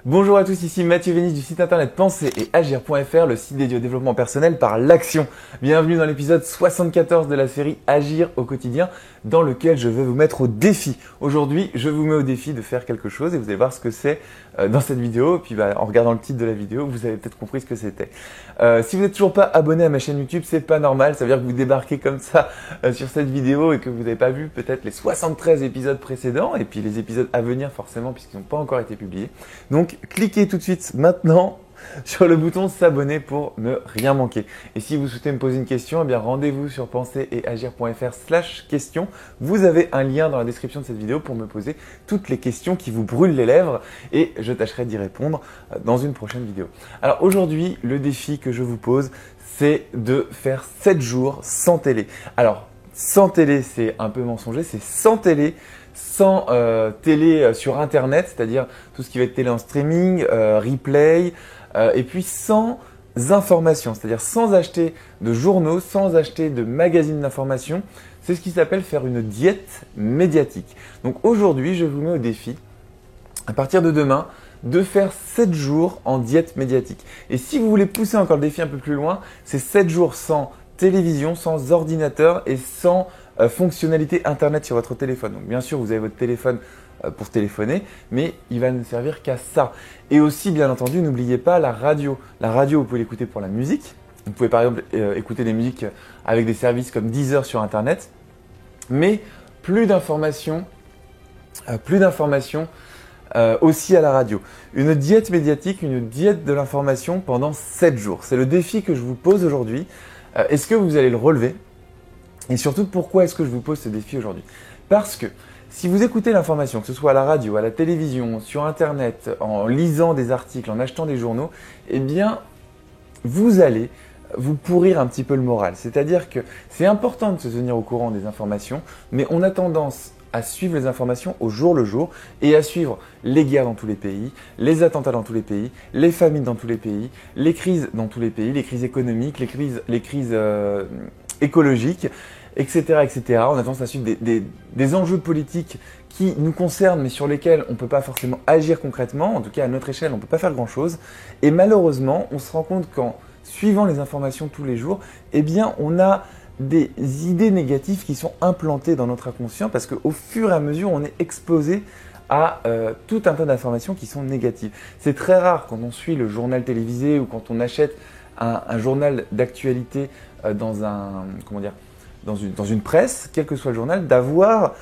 Bonjour à tous, ici Mathieu Vénis du site internet penser et agir.fr, le site dédié au développement personnel par l'action. Bienvenue dans l'épisode 74 de la série Agir au quotidien, dans lequel je vais vous mettre au défi. Aujourd'hui, je vous mets au défi de faire quelque chose et vous allez voir ce que c'est dans cette vidéo. Et puis en regardant le titre de la vidéo, vous avez peut-être compris ce que c'était. Si vous n'êtes toujours pas abonné à ma chaîne YouTube, c'est pas normal. Ça veut dire que vous débarquez comme ça sur cette vidéo et que vous n'avez pas vu peut-être les 73 épisodes précédents et puis les épisodes à venir forcément puisqu'ils n'ont pas encore été publiés. Donc cliquez tout de suite maintenant sur le bouton s'abonner pour ne rien manquer. Et si vous souhaitez me poser une question, eh bien rendez-vous sur penseretagir.fr/question. Vous avez un lien dans la description de cette vidéo pour me poser toutes les questions qui vous brûlent les lèvres et je tâcherai d'y répondre dans une prochaine vidéo. Alors aujourd'hui, le défi que je vous pose, c'est de faire 7 jours sans télé. Alors, sans télé, c'est un peu mensonger, c'est sans télé, sans télé sur internet, c'est-à-dire tout ce qui va être télé en streaming, replay, et puis sans information, c'est-à-dire sans acheter de journaux, sans acheter de magazines d'information. C'est ce qui s'appelle faire une diète médiatique. Donc aujourd'hui, je vous mets au défi, à partir de demain, de faire 7 jours en diète médiatique. Et si vous voulez pousser encore le défi un peu plus loin, c'est 7 jours sans télévision, sans ordinateur et sans fonctionnalité internet sur votre téléphone. Donc bien sûr, vous avez votre téléphone pour téléphoner, mais il va ne servir qu'à ça. Et aussi, bien entendu, n'oubliez pas la radio. La radio, vous pouvez l'écouter pour la musique. Vous pouvez par exemple écouter des musiques avec des services comme Deezer sur internet, mais plus d'informations aussi à la radio. Une diète médiatique, une diète de l'information pendant 7 jours. C'est le défi que je vous pose aujourd'hui. Est-ce que vous allez le relever? Et surtout, pourquoi est-ce que je vous pose ce défi aujourd'hui? Parce que si vous écoutez l'information, que ce soit à la radio, à la télévision, sur internet, en lisant des articles, en achetant des journaux, eh bien, vous allez vous pourrir un petit peu le moral. C'est-à-dire que c'est important de se tenir au courant des informations, mais on a tendance à suivre les informations au jour le jour et à suivre les guerres dans tous les pays, les attentats dans tous les pays, les famines dans tous les pays, les crises dans tous les pays, les crises économiques, les crises écologiques, etc., etc. On a tendance à suivre des enjeux politiques qui nous concernent mais sur lesquels on ne peut pas forcément agir concrètement. En tout cas, à notre échelle, on ne peut pas faire grand-chose. Et malheureusement, on se rend compte qu'en suivant les informations tous les jours, eh bien, on a des idées négatives qui sont implantées dans notre inconscient parce qu'au fur et à mesure, on est exposé à tout un tas d'informations qui sont négatives. C'est très rare quand on suit le journal télévisé ou quand on achète un journal d'actualité dans une presse, quel que soit le journal, d'avoir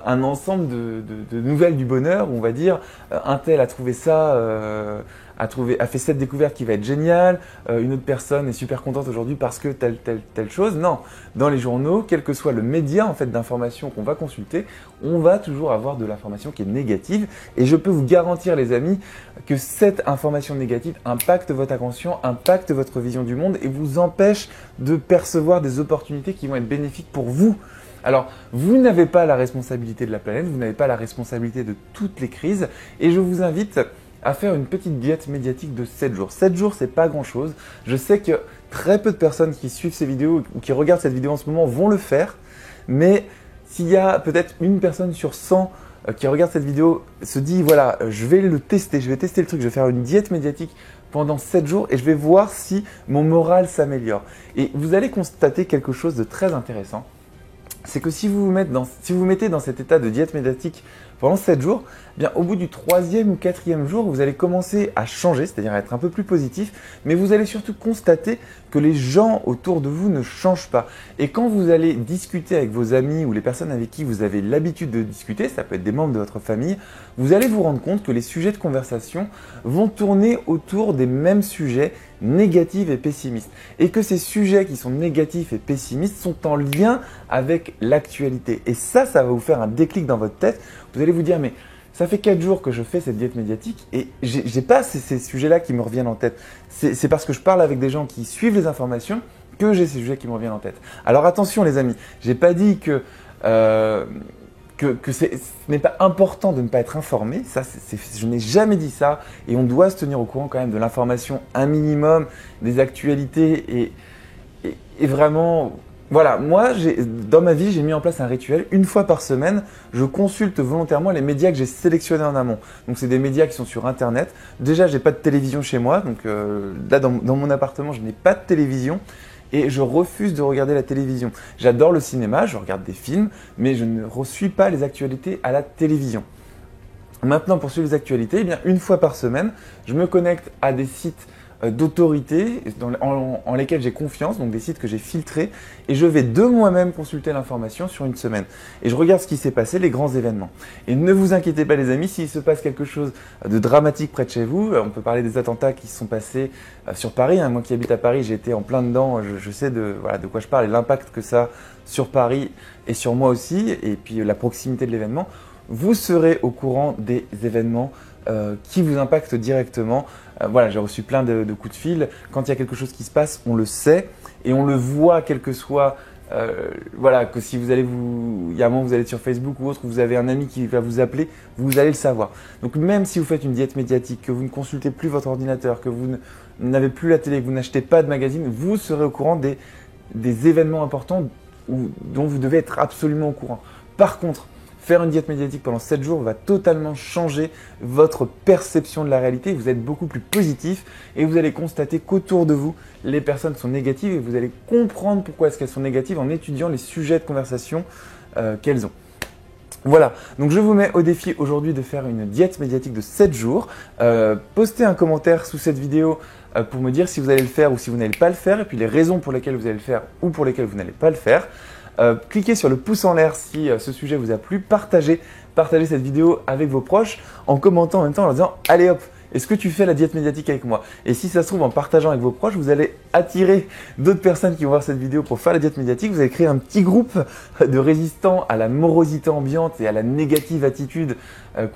un ensemble de nouvelles du bonheur où on va dire un tel a trouvé ça, a fait cette découverte qui va être géniale, une autre personne est super contente aujourd'hui parce que telle chose. Non, dans les journaux, quel que soit le média en fait d'information qu'on va consulter, on va toujours avoir de l'information qui est négative et je peux vous garantir les amis que cette information négative impacte votre inconscient, impacte votre vision du monde et vous empêche de percevoir des opportunités qui vont être bénéfiques pour vous. Alors, vous n'avez pas la responsabilité de la planète, vous n'avez pas la responsabilité de toutes les crises et je vous invite à faire une petite diète médiatique de 7 jours. 7 jours, c'est pas grand-chose. Je sais que très peu de personnes qui suivent ces vidéos ou qui regardent cette vidéo en ce moment vont le faire, mais s'il y a peut-être une personne sur 100 qui regarde cette vidéo se dit voilà, je vais le tester, je vais tester le truc, je vais faire une diète médiatique pendant 7 jours et je vais voir si mon moral s'améliore. Et vous allez constater quelque chose de très intéressant. C'est que si vous vous mettez dans cet état de diète médiatique pendant 7 jours, eh bien, au bout du 3e ou 4e jour, vous allez commencer à changer, c'est-à-dire à être un peu plus positif, mais vous allez surtout constater que les gens autour de vous ne changent pas. Et quand vous allez discuter avec vos amis ou les personnes avec qui vous avez l'habitude de discuter, ça peut être des membres de votre famille, vous allez vous rendre compte que les sujets de conversation vont tourner autour des mêmes sujets négatifs et pessimistes. Et que ces sujets qui sont négatifs et pessimistes sont en lien avec l'actualité. Et ça va vous faire un déclic dans votre tête. Vous allez vous dire, mais ça fait 4 jours que je fais cette diète médiatique et j'ai pas ces sujets-là qui me reviennent en tête. C'est parce que je parle avec des gens qui suivent les informations que j'ai ces sujets qui me reviennent en tête. Alors attention les amis, j'ai pas dit que ce n'est pas important de ne pas être informé, je n'ai jamais dit ça et on doit se tenir au courant quand même de l'information un minimum, des actualités et vraiment Voilà, moi, dans ma vie, j'ai mis en place un rituel. Une fois par semaine, je consulte volontairement les médias que j'ai sélectionnés en amont. Donc, c'est des médias qui sont sur Internet. Déjà, j'ai pas de télévision chez moi. Donc, là, dans mon appartement, je n'ai pas de télévision. Et je refuse de regarder la télévision. J'adore le cinéma, je regarde des films, mais je ne suis pas les actualités à la télévision. Maintenant, pour suivre les actualités, eh bien, une fois par semaine, je me connecte à des sites d'autorité en lesquels j'ai confiance, donc des sites que j'ai filtrés, et je vais de moi-même consulter l'information sur une semaine. Et je regarde ce qui s'est passé, les grands événements. Et ne vous inquiétez pas les amis, s'il se passe quelque chose de dramatique près de chez vous, on peut parler des attentats qui se sont passés sur Paris. Moi qui habite à Paris, j'ai été en plein dedans, je sais de quoi je parle et l'impact que ça a sur Paris et sur moi aussi, et puis la proximité de l'événement. Vous serez au courant des événements qui vous impactent directement. J'ai reçu plein de coups de fil. Quand il y a quelque chose qui se passe, on le sait et on le voit, quel que soit. Que si il y a un moment vous allez sur Facebook ou autre, vous avez un ami qui va vous appeler, vous allez le savoir. Donc même si vous faites une diète médiatique, que vous ne consultez plus votre ordinateur, que vous n'avez plus la télé, que vous n'achetez pas de magazine, vous serez au courant des événements importants dont vous devez être absolument au courant. Par contre, faire une diète médiatique pendant 7 jours va totalement changer votre perception de la réalité. Vous êtes beaucoup plus positif et vous allez constater qu'autour de vous, les personnes sont négatives et vous allez comprendre pourquoi est-ce qu'elles sont négatives en étudiant les sujets de conversation qu'elles ont. Voilà, donc je vous mets au défi aujourd'hui de faire une diète médiatique de 7 jours. Postez un commentaire sous cette vidéo pour me dire si vous allez le faire ou si vous n'allez pas le faire et puis les raisons pour lesquelles vous allez le faire ou pour lesquelles vous n'allez pas le faire. Cliquez sur le pouce en l'air si ce sujet vous a plu, partagez cette vidéo avec vos proches en commentant en même temps en leur disant « Allez hop, est-ce que tu fais la diète médiatique avec moi ?» Et si ça se trouve, en partageant avec vos proches, vous allez attirer d'autres personnes qui vont voir cette vidéo pour faire la diète médiatique. Vous allez créer un petit groupe de résistants à la morosité ambiante et à la négative attitude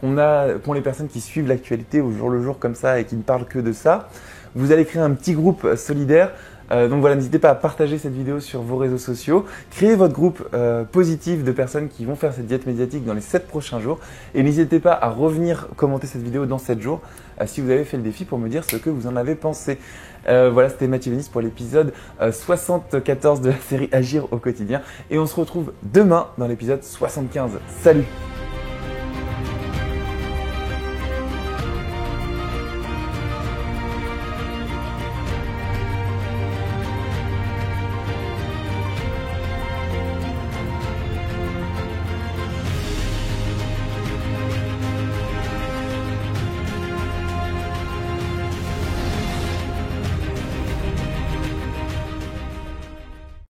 qu'ont les personnes qui suivent l'actualité au jour le jour comme ça et qui ne parlent que de ça. Vous allez créer un petit groupe solidaire. Donc voilà, n'hésitez pas à partager cette vidéo sur vos réseaux sociaux. Créez votre groupe positif de personnes qui vont faire cette diète médiatique dans les 7 prochains jours. Et n'hésitez pas à revenir commenter cette vidéo dans 7 jours si vous avez fait le défi pour me dire ce que vous en avez pensé. Voilà, c'était Mathieu Vénis pour l'épisode 74 de la série Agir au quotidien. Et on se retrouve demain dans l'épisode 75. Salut!